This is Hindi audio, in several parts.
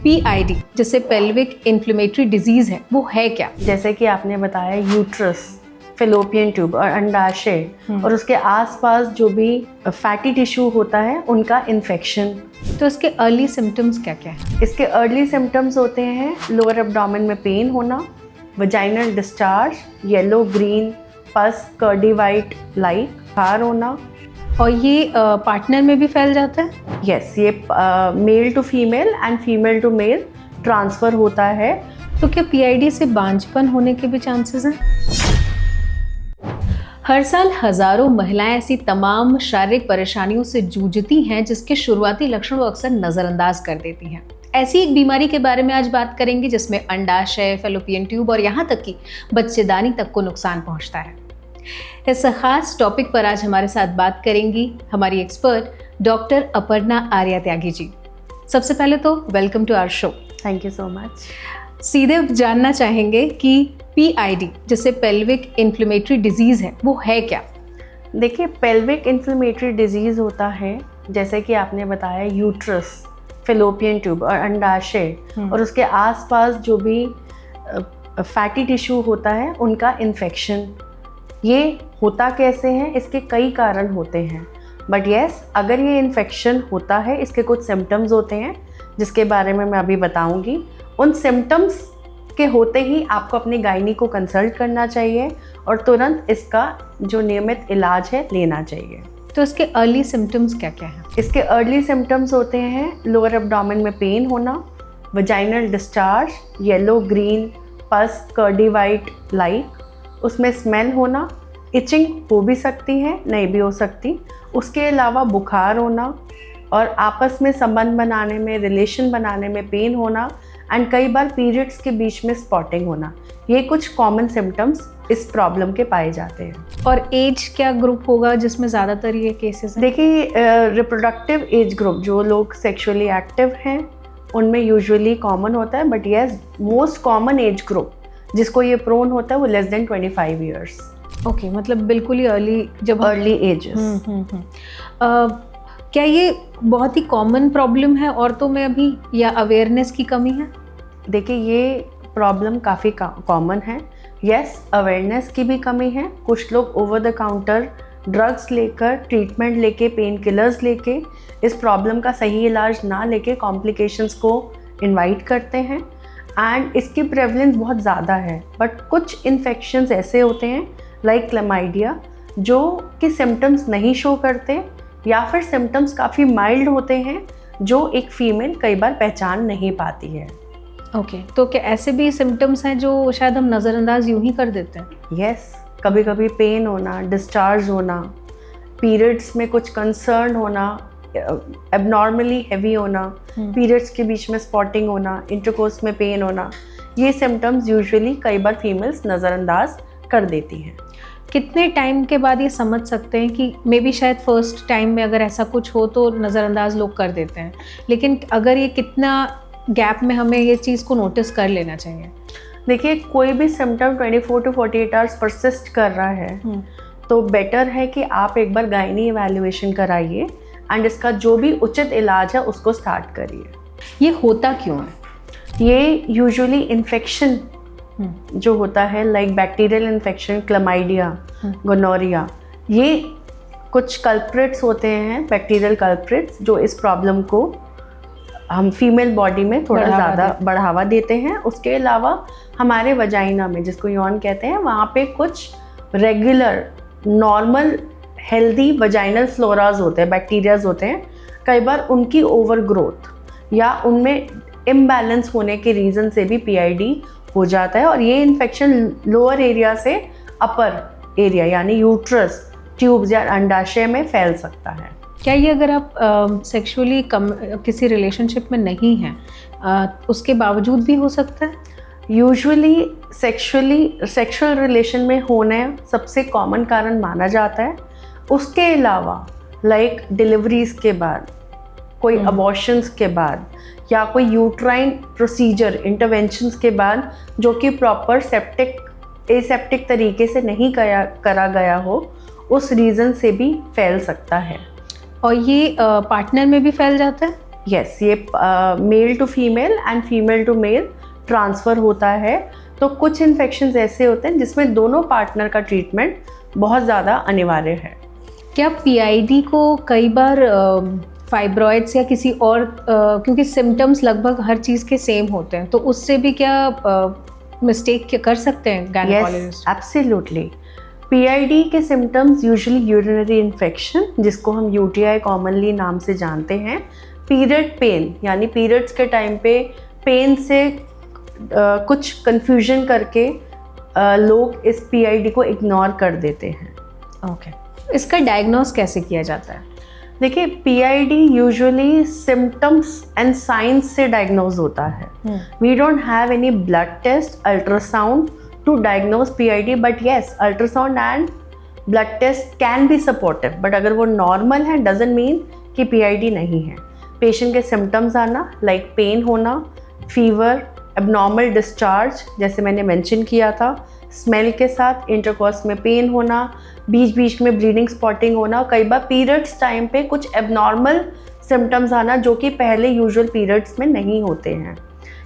PID जिसे पेल्विक इन्फ्लेमेटरी डिजीज है वो है क्या? जैसे कि आपने बताया यूट्रस, फेलोपियन ट्यूब और अंडाशय और उसके आसपास जो भी फैटी टिश्यू होता है उनका इन्फेक्शन। तो इसके अर्ली सिम्टम्स क्या क्या है? इसके अर्ली सिम्टम्स होते हैं लोअर एब्डोमेन में पेन होना, वजाइनल डिस्चार्ज, येलो ग्रीन पस, कर्डी वाइट लाइक, बुखार होना। और ये पार्टनर में भी फैल जाता है? यस, ये male to female and female to male transfer होता है। तो क्या PID से बांझपन होने के भी चांसेस हैं? हर साल हजारों महिलाएं ऐसी तमाम शारीरिक परेशानियों से जूझती हैं जिसके शुरुआती लक्षण वो अक्सर नज़रअंदाज कर देती हैं। ऐसी एक बीमारी के बारे में आज बात करेंगे जिसमें अंडाशय, फेलोपियन ट्यूब और यहाँ तक कि बच्चेदानी तक को नुकसान पहुँचता है। इस खास टॉपिक पर आज हमारे साथ बात करेंगी हमारी एक्सपर्ट डॉक्टर अपर्णा आर्या त्यागी जी। सबसे पहले तो welcome to our show. Thank you so much. सीधे जानना चाहेंगे कि PID जिसे पेल्विक इन्फ्लेमेटरी डिजीज है वो है क्या? देखिए, पेल्विक इन्फ्लेमेटरी डिजीज़ होता है जैसे कि आपने बताया यूट्रस, फेलोपियन ट्यूब और अंडाशय और उसके आसपास जो भी फैटी टिश्यू होता है उनका इन्फेक्शन। ये होता कैसे हैं? इसके कई कारण होते हैं, बट यस, अगर ये इन्फेक्शन होता है इसके कुछ सिम्टम्स होते हैं जिसके बारे में मैं अभी बताऊंगी। उन सिम्टम्स के होते ही आपको अपनी गायनी को कंसल्ट करना चाहिए और तुरंत इसका जो नियमित इलाज है लेना चाहिए। तो इसके अर्ली सिम्टम्स क्या क्या हैं? इसके अर्ली सिम्टम्स होते हैं लोअर एब्डोमेन में पेन होना, वजाइनल डिस्चार्ज, येलो ग्रीन पस, कर्डी वाइट लाइक, उसमें स्मेल होना, इचिंग हो भी सकती है, नहीं भी हो सकती। उसके अलावा बुखार होना और आपस में संबंध बनाने में, रिलेशन बनाने में पेन होना एंड कई बार पीरियड्स के बीच में स्पॉटिंग होना। ये कुछ कॉमन सिम्टम्स इस प्रॉब्लम के पाए जाते हैं। और एज क्या ग्रुप होगा जिसमें ज़्यादातर ये केसेस हैं? देखिए, रिप्रोडक्टिव एज ग्रुप जो लोग सेक्सुअली एक्टिव हैं उनमें यूजुअली कॉमन होता है, but yes, most common age group जिसको ये प्रोन होता है वो लेस देन 25 ईयर्स। ओके, मतलब बिल्कुल ही अर्ली, जब अर्ली एजेस। क्या ये बहुत ही कॉमन प्रॉब्लम है औरतों में अभी, या अवेयरनेस की कमी है? देखिए, ये प्रॉब्लम काफ़ी कॉमन है। यस, अवेयरनेस की भी कमी है। कुछ लोग ओवर द काउंटर ड्रग्स लेकर, ट्रीटमेंट लेके, पेन किलर्स लेके इस प्रॉब्लम का सही इलाज ना लेके कॉम्प्लिकेशंस को इनवाइट करते हैं एंड इसकी प्रेवलेंस बहुत ज़्यादा है। बट कुछ इन्फेक्शंस ऐसे होते हैं लाइक क्लमाइडिया जो कि सिम्टम्स नहीं शो करते या फिर सिम्टम्स काफ़ी माइल्ड होते हैं जो एक फीमेल कई बार पहचान नहीं पाती है। ओके, तो क्या ऐसे भी सिम्टम्स हैं जो शायद हम नज़रअंदाज यूं ही कर देते हैं? यस, कभी कभी पेन होना, डिस्चार्ज होना, पीरियड्स में कुछ कंसर्न होना, एबनॉर्मली हैवी होना, पीरियड्स के बीच में स्पॉटिंग होना, इंटरकोर्स में पेन होना, ये सिम्टम्स यूजुअली कई बार फीमेल्स नज़रअंदाज कर देती हैं। कितने टाइम के बाद ये समझ सकते हैं कि मे बी शायद फर्स्ट टाइम में अगर ऐसा कुछ हो तो नज़रअंदाज लोग कर देते हैं, लेकिन अगर ये कितना गैप में हमें ये चीज़ को नोटिस कर लेना चाहिए? देखिए, कोई भी सिम्टम 24 to 48 आवर्स परसिस्ट कर रहा है तो बेटर है कि आप एक बार गायनी इवैल्यूएशन कराइए एंड इसका जो भी उचित इलाज है उसको स्टार्ट करिए। ये होता क्यों है? ये यूजुअली इन्फेक्शन जो होता है like bacterial infection, chlamydia, gonorrhoea, ये कुछ कल्प्रिट्स होते हैं, बैक्टीरियल कल्प्रिट्स, जो इस प्रॉब्लम को हम फीमेल बॉडी में थोड़ा ज़्यादा बढ़ावा देते हैं। उसके अलावा हमारे वजाइना में, जिसको यौन कहते हैं, वहाँ पे कुछ रेगुलर नॉर्मल हेल्दी वजाइनल फ्लोराज होते हैं, बैक्टीरियाज होते हैं, कई बार उनकी ओवर ग्रोथ या उनमें इम्बैलेंस होने के रीज़न से भी PID हो जाता है और ये इन्फेक्शन लोअर एरिया से अपर एरिया यानी यूट्रस, ट्यूब्स या अंडाशय में फैल सकता है। क्या ये अगर आप सेक्सुअली किसी रिलेशनशिप में नहीं हैं उसके बावजूद भी हो सकता है? यूजुअली सेक्सुअल रिलेशन में होने सबसे कॉमन कारण माना जाता है। उसके अलावा लाइक डिलीवरीज के बाद, कोई अबॉर्शंस के बाद या कोई यूट्राइन प्रोसीजर इंटरवेंशंस के बाद जो कि प्रॉपर एसेप्टिक तरीके से नहीं करा गया हो, उस रीज़न से भी फैल सकता है। और ये पार्टनर में भी फैल जाता है? यस, ये male to female and female to male transfer होता है। तो कुछ इन्फेक्शंस ऐसे होते हैं जिसमें दोनों पार्टनर का ट्रीटमेंट बहुत ज़्यादा अनिवार्य है। क्या पीआईडी को कई बार फाइब्रॉइड्स या किसी और क्योंकि सिम्टम्स लगभग हर चीज़ के सेम होते हैं, तो उससे भी क्या मिस्टेक कर सकते हैं गायनेकोलॉजिस्ट? एब्सोल्युटली। पीआईडी के सिम्टम्स यूजुअली यूरिनरी इन्फेक्शन, जिसको हम यूटीआई कॉमनली नाम से जानते हैं, पीरियड पेन यानी पीरियड्स के टाइम पे पेन से कुछ कंफ्यूजन करके लोग इस पीआईडी को इग्नोर कर देते हैं। ओके, इसका डायग्नोस कैसे किया जाता है? देखिए, PID usually symptoms and signs से डायग्नोज होता है। We don't have any blood test, ultrasound to diagnose PID, but yes, ultrasound and blood test can be supportive, but अगर वो नॉर्मल है डजंट मीन कि पीआईडी नहीं है। पेशेंट के सिम्टम्स आना लाइक पेन होना, फीवर, एबनॉर्मल डिस्चार्ज जैसे मैंने मेंशन किया था, स्मेल के साथ इंटरकॉर्स में पेन होना, बीच बीच में ब्लीडिंग स्पॉटिंग होना, कई बार पीरियड्स टाइम पे कुछ एबनॉर्मल सिम्टम्स आना जो कि पहले यूजुअल पीरियड्स में नहीं होते हैं,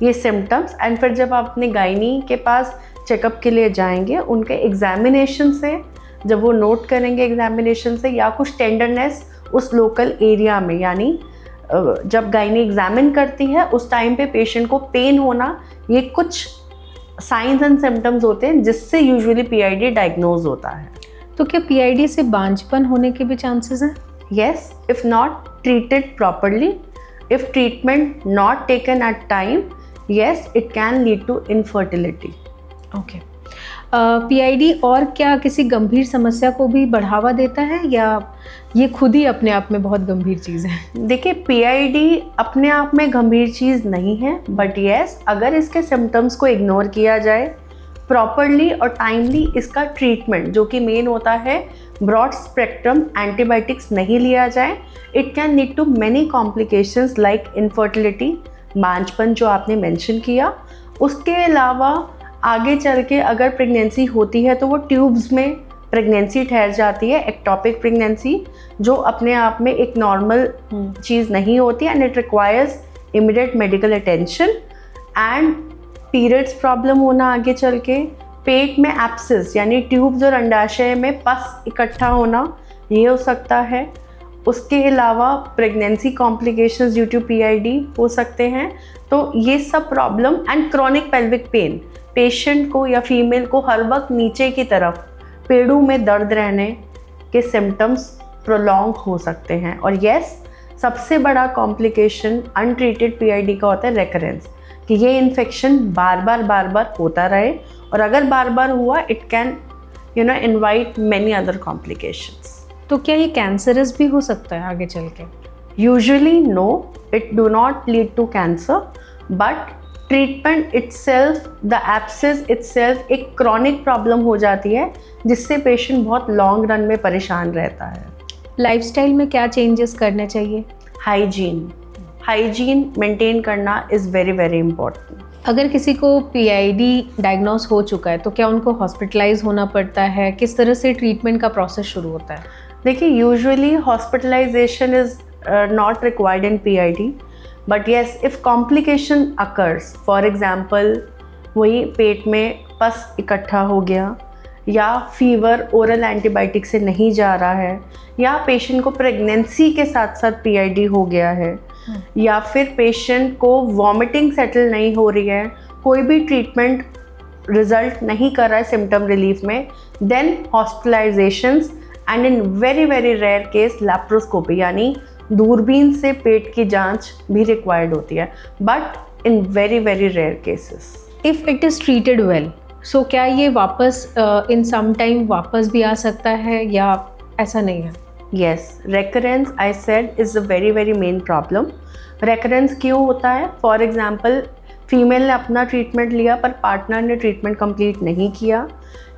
ये सिम्टम्स। एंड फिर जब आप अपने गायनी के पास चेकअप के लिए जाएंगे, उनके एग्जामिनेशन से जब वो नोट करेंगे एग्जामिनेशन से, या कुछ टेंडरनेस उस लोकल एरिया में, यानी जब गायनी एग्जामिन करती है उस टाइम पे पेशेंट को पेन होना, ये कुछ साइंस एंड सिम्टम्स होते हैं जिससे यूजुअली पीआईडी डायग्नोज होता है। तो क्या पीआईडी से बांझपन होने के भी चांसेस हैं? Yes, if not treated properly, if treatment not taken at time, yes, it can lead to infertility. Okay, PID और क्या किसी गंभीर समस्या को भी बढ़ावा देता है या ये खुद ही अपने आप में बहुत गंभीर चीज़ है? देखिए, पीआईडी अपने आप में गंभीर चीज़ नहीं है, बट येस, अगर इसके सिम्टम्स को इग्नोर किया जाए प्रॉपरली और टाइमली, इसका ट्रीटमेंट जो कि मेन होता है ब्रॉड स्पेक्ट्रम एंटीबायोटिक्स नहीं लिया जाए, it can lead to many complications like infertility, बांझपन जो आपने मेंशन किया। उसके अलावा आगे चल के अगर प्रेगनेंसी होती है तो वो ट्यूब्स में प्रेगनेंसी ठहर जाती है, एक्टोपिक प्रेगनेंसी, जो अपने आप में एक नॉर्मल चीज़ नहीं होती, and it requires immediate medical attention. And periods problem होना आगे चल के, पेट में एब्सेस यानी ट्यूब्स और अंडाशय में पस इकट्ठा होना, ये हो सकता है। उसके अलावा pregnancy complications due to PID हो सकते हैं। तो ये सब problem and chronic pelvic pain, patient को या फीमेल को हर वक्त नीचे की तरफ पेड़ों में दर्द रहने के सिम्टम्स प्रोलॉन्ग हो सकते हैं। और येस, सबसे बड़ा कॉम्प्लिकेशन अनट्रीटेड पीआईडी का होता है रेकरेंस, कि ये इन्फेक्शन बार बार होता रहे, और अगर बार बार हुआ it can invite many other complications. तो क्या ये कैंसरस भी हो सकता है आगे चल के? Usually no, it do not lead to cancer, but treatment itself, the abscess itself एक क्रॉनिक प्रॉब्लम हो जाती है जिससे पेशेंट बहुत लॉन्ग रन में परेशान रहता है। लाइफस्टाइल में क्या चेंजेस करने चाहिए? हाइजीन मेंटेन करना इज़ वेरी वेरी इम्पॉर्टेंट। अगर किसी को पीआईडी डायग्नोस हो चुका है तो क्या उनको हॉस्पिटलाइज होना पड़ता है? किस तरह से ट्रीटमेंट का प्रोसेस शुरू होता है? देखिए, usually hospitalization is not required in PID, but yes, if complication occurs, for example वही पेट में पस इकट्ठा हो गया, या फीवर ओरल एंटीबायोटिक से नहीं जा रहा है, या पेशेंट को प्रेगनेंसी के साथ साथ पीआईडी हो गया है, या फिर पेशेंट को वॉमिटिंग सेटल नहीं हो रही है, कोई भी ट्रीटमेंट रिजल्ट नहीं कर रहा है सिम्टम रिलीफ में, then hospitalisations and in very very rare case laparoscopy यानी दूरबीन से पेट की जांच भी रिक्वायर्ड होती है, but in very very rare cases. If it is treated well, so क्या ये वापस इन सम टाइम वापस भी आ सकता है या ऐसा नहीं है? Yes, recurrence I said is a very very main problem. Recurrence क्यों होता है? फॉर एग्जाम्पल, फीमेल ने अपना ट्रीटमेंट लिया पर पार्टनर ने ट्रीटमेंट कंप्लीट नहीं किया,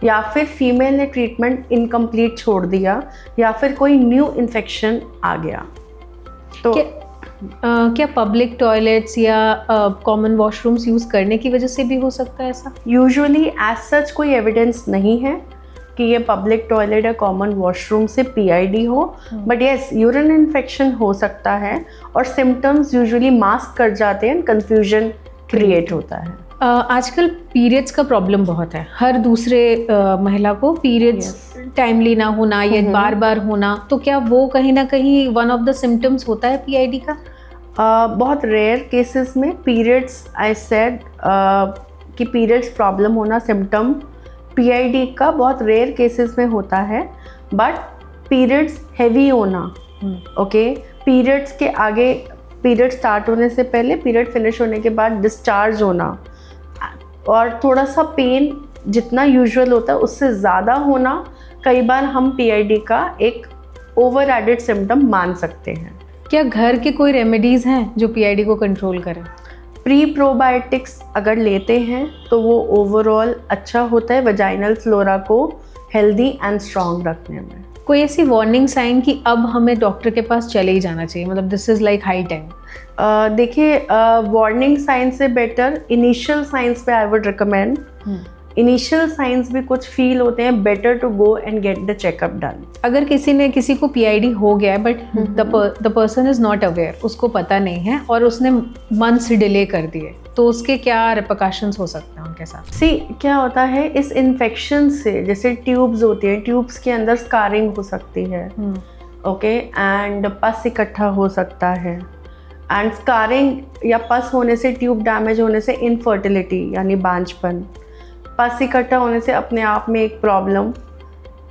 या फिर फीमेल ने ट्रीटमेंट इनकम्प्लीट छोड़ दिया, या फिर कोई न्यू इन्फेक्शन आ गया। तो क्या पब्लिक टॉयलेट्स या कॉमन वॉशरूम्स यूज़ करने की वजह से भी हो सकता है ऐसा? यूजुअली एज सच कोई एविडेंस नहीं है, कि ये पब्लिक टॉयलेट या कॉमन वॉशरूम से पीआईडी हो, बट यस यूरिन इन्फेक्शन हो सकता है और सिम्टम्स यूजुअली मास्क कर जाते हैं, कंफ्यूजन क्रिएट होता है। आजकल पीरियड्स का प्रॉब्लम बहुत है, हर दूसरे महिला को पीरियड्स टाइमली ना होना या बार बार होना, तो क्या वो कहीं ना कहीं वन ऑफ द सिम्टम्स होता है पीआईडी का? बहुत रेयर केसेस में पीरियड्स, आई सेड कि पीरियड्स प्रॉब्लम होना सिम्टम पीआईडी का बहुत रेयर केसेस में होता है, बट पीरियड्स हैवी होना, ओके, पीरियड्स के आगे, पीरियड स्टार्ट होने से पहले, पीरियड फिनिश होने के बाद डिस्चार्ज होना और थोड़ा सा पेन जितना यूजुअल होता है उससे ज़्यादा होना, कई बार हम पीआईडी का एक ओवर एडेड सिम्टम मान सकते हैं। क्या घर के कोई रेमेडीज़ हैं जो पीआईडी को कंट्रोल करें? प्री प्रोबायोटिक्स अगर लेते हैं तो वो ओवरऑल अच्छा होता है वजाइनल फ्लोरा को हेल्दी एंड स्ट्रॉन्ग रखने में। कोई ऐसी वार्निंग साइन कि अब हमें डॉक्टर के पास चले ही जाना चाहिए, मतलब this is like high time? देखिए, वार्निंग साइन से बेटर इनिशियल साइंस पे I would recommend. Initial signs भी कुछ फील होते हैं, better to go and get the checkup done. अगर किसी को पीआईडी हो गया है but the person is not aware, उसको पता नहीं है और उसने मंथ्स डिले कर दिए, तो उसके क्या रिपरकशंस हो सकते हैं उनके साथ? सी क्या होता है, इस इन्फेक्शन से जैसे ट्यूब्स होती हैं, ट्यूब्स के अंदर स्कारिंग हो सकती है, ओके, एंड पस इकट्ठा हो सकता है, एंड स्कारिंग या पस होने से, ट्यूब डैमेज होने से इनफर्टिलिटी यानी बांझपन, पस इकट्ठा होने से अपने आप में एक प्रॉब्लम,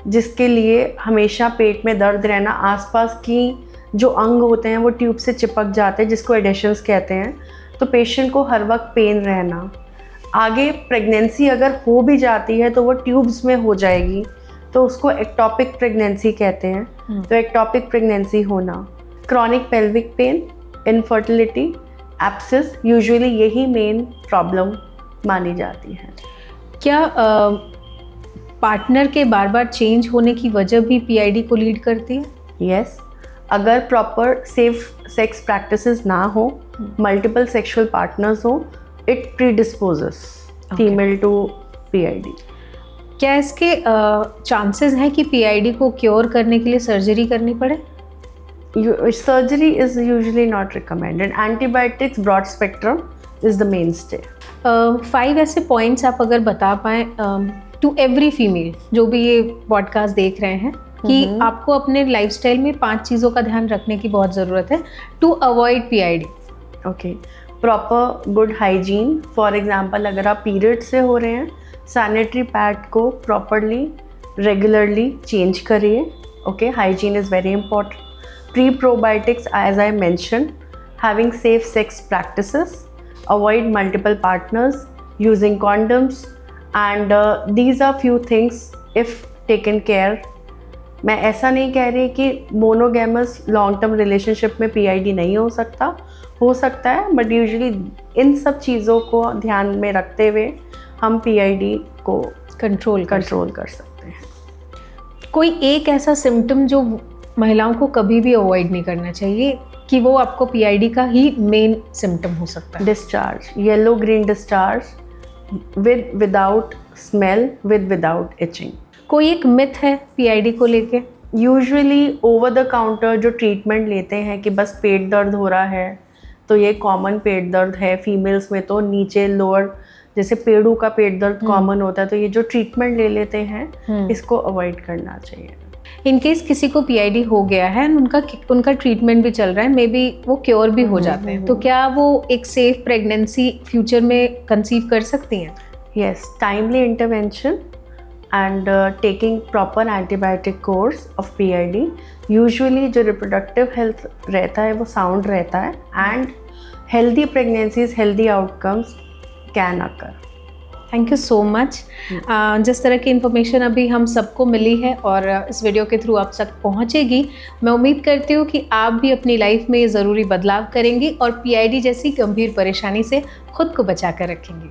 जिसके लिए हमेशा पेट में दर्द रहना, आसपास की जो अंग होते हैं वो ट्यूब से चिपक जाते हैं जिसको एडेशंस कहते हैं, तो पेशेंट को हर वक्त पेन रहना। आगे प्रेगनेंसी अगर हो भी जाती है तो वो ट्यूब्स में हो जाएगी, तो उसको एक्टोपिक प्रेगनेंसी कहते हैं। तो एक्टोपिक प्रेगनेंसी होना, chronic pelvic pen, infertility, abscess, usually यही मेन प्रॉब्लम मानी जाती है। क्या पार्टनर के बार बार चेंज होने की वजह भी पीआईडी को लीड करती है? यस, अगर प्रॉपर सेफ सेक्स प्रैक्टिसेस ना हो, मल्टीपल सेक्सुअल पार्टनर्स हो, it predisposes female to PID. क्या इसके चांसेस हैं कि पीआईडी को क्योर करने के लिए सर्जरी करनी पड़े? Surgery is usually not recommended. Antibiotics broad spectrum is the main stay. 5 ऐसे पॉइंट्स आप अगर बता पाएँ टू एवरी फीमेल जो भी ये पॉडकास्ट देख रहे हैं कि आपको अपने लाइफस्टाइल में 5 चीज़ों का ध्यान रखने की बहुत ज़रूरत है to avoid PID. Okay, proper good hygiene, for example अगर आप पीरियड से हो रहे हैं, सैनिटरी पैड को प्रॉपरली रेगुलरली चेंज करिए। Okay, hygiene is very important. Pre probiotics as I mention, having safe sex practices, avoid multiple partners, using condoms, and these are few things if taken care। मैं ऐसा नहीं कह रही कि मोनोगैमस लॉन्ग टर्म रिलेशनशिप में पीआईडी नहीं हो सकता है, बट यूजुअली इन सब चीज़ों को ध्यान में रखते हुए हम पीआईडी को कंट्रोल कर सकते हैं। कोई एक ऐसा सिम्टम जो महिलाओं को कभी भी अवॉइड नहीं करना चाहिए कि वो आपको पीआईडी का ही मेन सिम्टम हो सकता है? Discharge, yellow green discharge without smell, without itching. कोई एक मिथ है पीआईडी को लेके? यूजुअली ओवर द काउंटर जो ट्रीटमेंट लेते हैं कि बस पेट दर्द हो रहा है तो ये कॉमन पेट दर्द है, फीमेल्स में तो नीचे लोअर जैसे पेड़ू का पेट दर्द कॉमन होता है, तो ये जो ट्रीटमेंट ले लेते हैं इसको अवॉइड करना चाहिए। इन केस किसी को पीआईडी हो गया है उनका ट्रीटमेंट भी चल रहा है, मे बी वो क्योर भी हो जाते हैं, तो क्या वो एक सेफ प्रेगनेंसी फ्यूचर में कंसीव कर सकती हैं? Yes, timely intervention and taking proper antibiotic course of PID, usually जो रिप्रोडक्टिव हेल्थ रहता है वो साउंड रहता है, and healthy pregnancies, healthy outcomes can occur. Thank you so much. जिस तरह की इन्फॉर्मेशन अभी हम सबको मिली है और इस वीडियो के थ्रू आप तक पहुंचेगी, मैं उम्मीद करती हूँ कि आप भी अपनी लाइफ में ये ज़रूरी बदलाव करेंगी और पीआईडी जैसी गंभीर परेशानी से खुद को बचा कर रखेंगी।